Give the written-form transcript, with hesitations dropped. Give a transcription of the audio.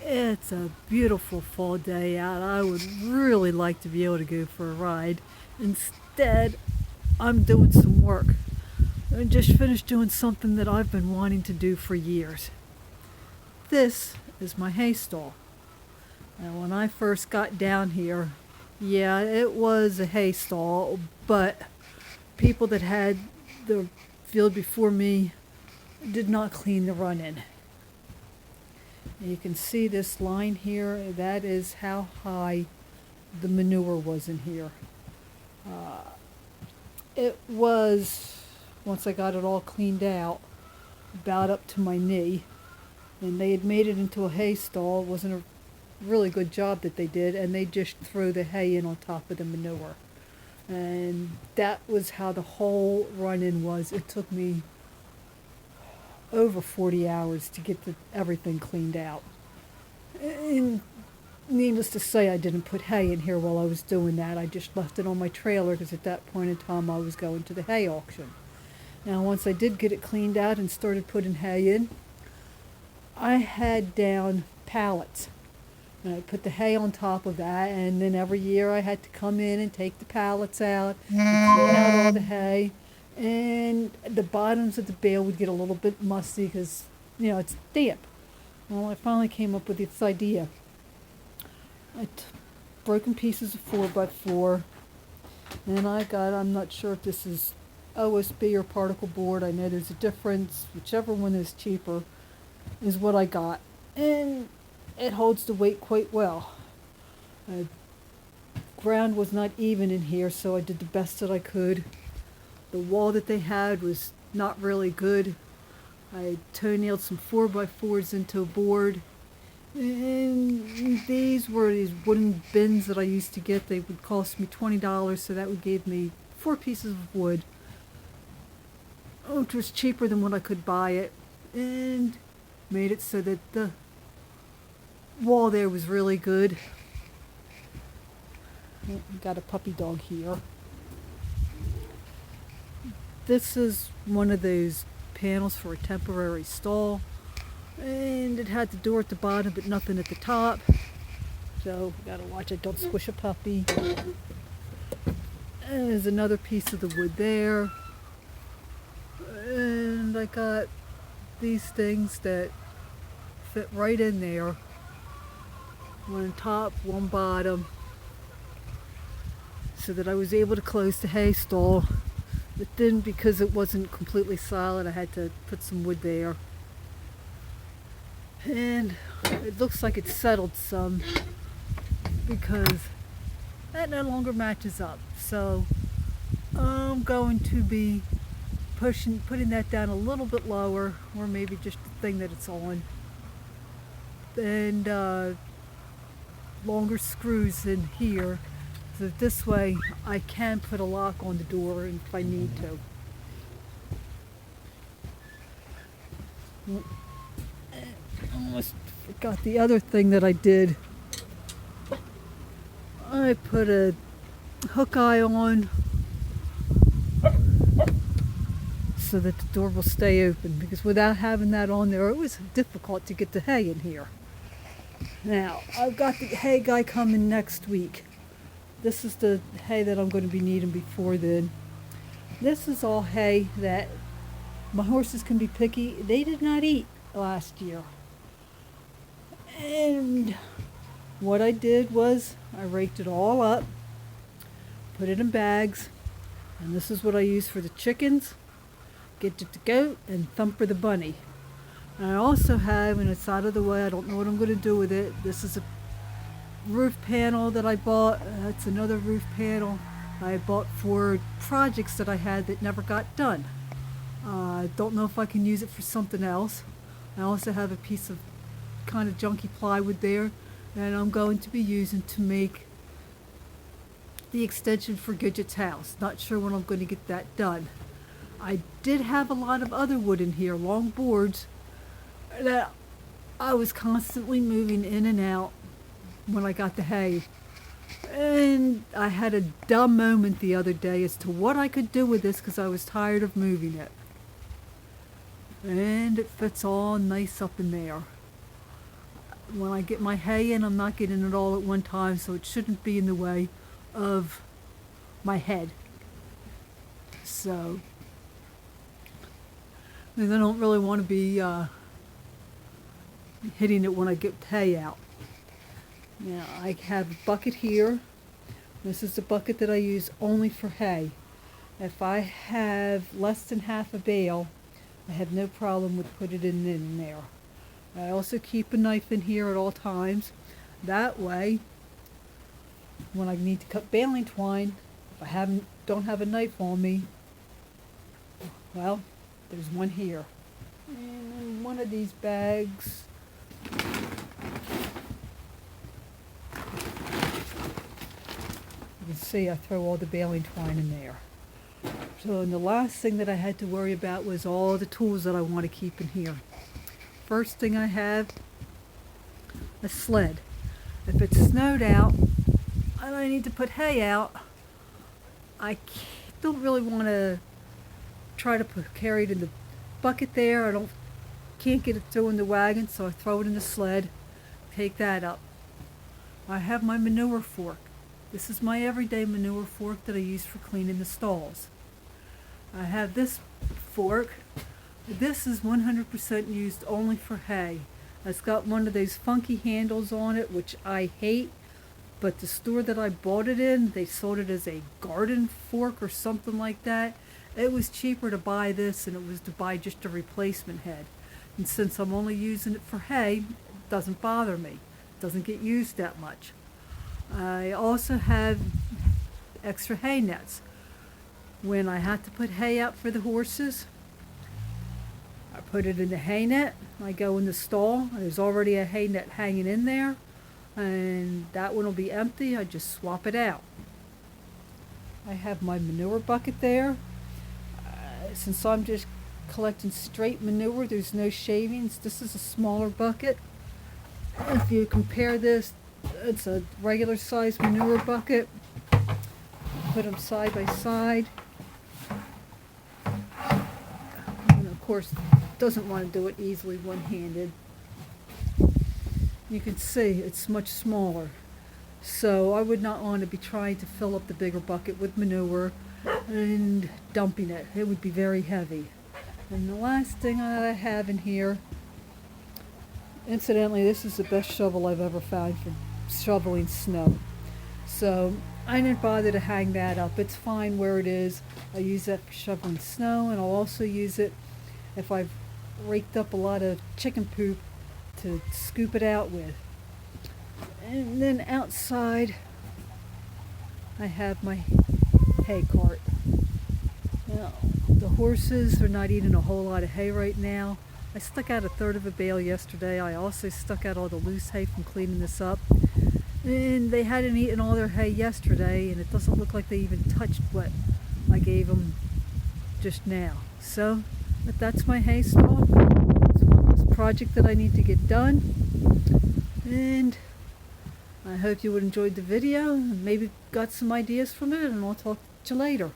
It's a beautiful fall day out. I would really like to be able to go for a ride. Instead, I'm doing some work. I just finished doing something that I've been wanting to do for years. This is my hay stall. And when I first got down here, yeah, it was a hay stall, but people that had the field before me did not clean the run in. You can see this line here, that is how high the manure was in here. It was, once I got it all cleaned out, about up to my knee. And they had made it into a hay stall. It wasn't a really good job that they did, and they just threw the hay in on top of the manure. And that was how the whole run-in was. It took me over 40 hours to get everything cleaned out. And needless to say, I didn't put hay in here while I was doing that. I just left it on my trailer because at that point in time I was going to the hay auction. Now, once I did get it cleaned out and started putting hay in, I had down pallets. And I put the hay on top of that, and then every year I had to come in and take the pallets out, and clean out all the hay, and the bottoms of the bale would get a little bit musty because, it's damp. Well, I finally came up with this idea. I broken pieces of 4x4, and I'm not sure if this is OSB or particle board. I know there's a difference. Whichever one is cheaper is what I got. And it holds the weight quite well. Ground was not even in here, so I did the best that I could. The wall that they had was not really good. I toe-nailed some 4x4s into a board. And these were these wooden bins that I used to get. They would cost me $20, so that would give me 4 pieces of wood, which was cheaper than what I could buy it, and made it so that the wall there was really good. Got a puppy dog here. This is one of those panels for a temporary stall, and it had the door at the bottom but nothing at the top, so gotta watch it, don't squish a puppy. And there's another piece of the wood there, and I got these things that fit right in there, one on top, one bottom, so that I was able to close the hay stall. But then, because it wasn't completely solid, I had to put some wood there. And it looks like it's settled some because that no longer matches up. So I'm going to be putting that down a little bit lower, or maybe just the thing that it's on. And longer screws in here, so this way I can put a lock on the door if I need to. I almost forgot the other thing that I did. I put a hook eye on so that the door will stay open, because without having that on there, it was difficult to get the hay in here. Now, I've got the hay guy coming next week. This is the hay that I'm going to be needing before then. This is all hay that my horses can be picky. They did not eat last year. And what I did was I raked it all up, put it in bags, and this is what I use for the chickens, Get It the goat, and Thumper the bunny. And I also have, and it's out of the way, I don't know what I'm going to do with it, this is a roof panel that I bought. That's another roof panel I bought for projects that I had that never got done. I don't know if I can use it for something else. I also have a piece of kind of junky plywood there that I'm going to be using to make the extension for Gidget's house. Not sure when I'm going to get that done. I did have a lot of other wood in here, long boards, that I was constantly moving in and out when I got the hay. And I had a dumb moment the other day as to what I could do with this because I was tired of moving it. And it fits all nice up in there. when I get my hay in, I'm not getting it all at one time, so it shouldn't be in the way of my head. So, because I don't really want to be hitting it when I get hay out. Now I have a bucket here. This is the bucket that I use only for hay. If I have less than half a bale, I have no problem with putting it in there. I also keep a knife in here at all times. That way, when I need to cut baling twine, if I don't have a knife on me, well, there's one here. And in one of these bags, you can see I throw all the baling twine in there. So and the last thing that I had to worry about was all the tools that I want to keep in here. First thing I have, a sled. If it's snowed out and I need to put hay out, I don't really want to try to carry it in the bucket there. Can't get it through in the wagon, so I throw it in the sled, take that up. I have my manure fork. This is my everyday manure fork that I use for cleaning the stalls. I have this fork. This is 100% used only for hay. It's got one of those funky handles on it, which I hate, but the store that I bought it in, they sold it as a garden fork or something like that. It was cheaper to buy this than it was to buy just a replacement head. And since I'm only using it for hay, it doesn't bother me. It doesn't get used that much. I also have extra hay nets. When I have to put hay out for the horses, I put it in the hay net. I go in the stall. There's already a hay net hanging in there, and that one will be empty. I just swap it out. I have my manure bucket there. Since I'm just collecting straight manure, there's no shavings. This is a smaller bucket. If you compare this, it's a regular size manure bucket. Put them side by side. And of course, doesn't want to do it easily one-handed. You can see it's much smaller. So I would not want to be trying to fill up the bigger bucket with manure and dumping it. It would be very heavy. And the last thing that I have in here, incidentally, this is the best shovel I've ever found for shoveling snow. So I didn't bother to hang that up. It's fine where it is. I use that for shoveling snow, and I'll also use it if I've raked up a lot of chicken poop to scoop it out with. And then outside, I have my hay cart. Now, the horses are not eating a whole lot of hay right now. I stuck out a third of a bale yesterday. I also stuck out all the loose hay from cleaning this up. And they hadn't eaten all their hay yesterday, and it doesn't look like they even touched what I gave them just now. So, but that's my hay stall. It's one less project that I need to get done. And I hope you would enjoyed the video and maybe got some ideas from it, and I'll talk to you later.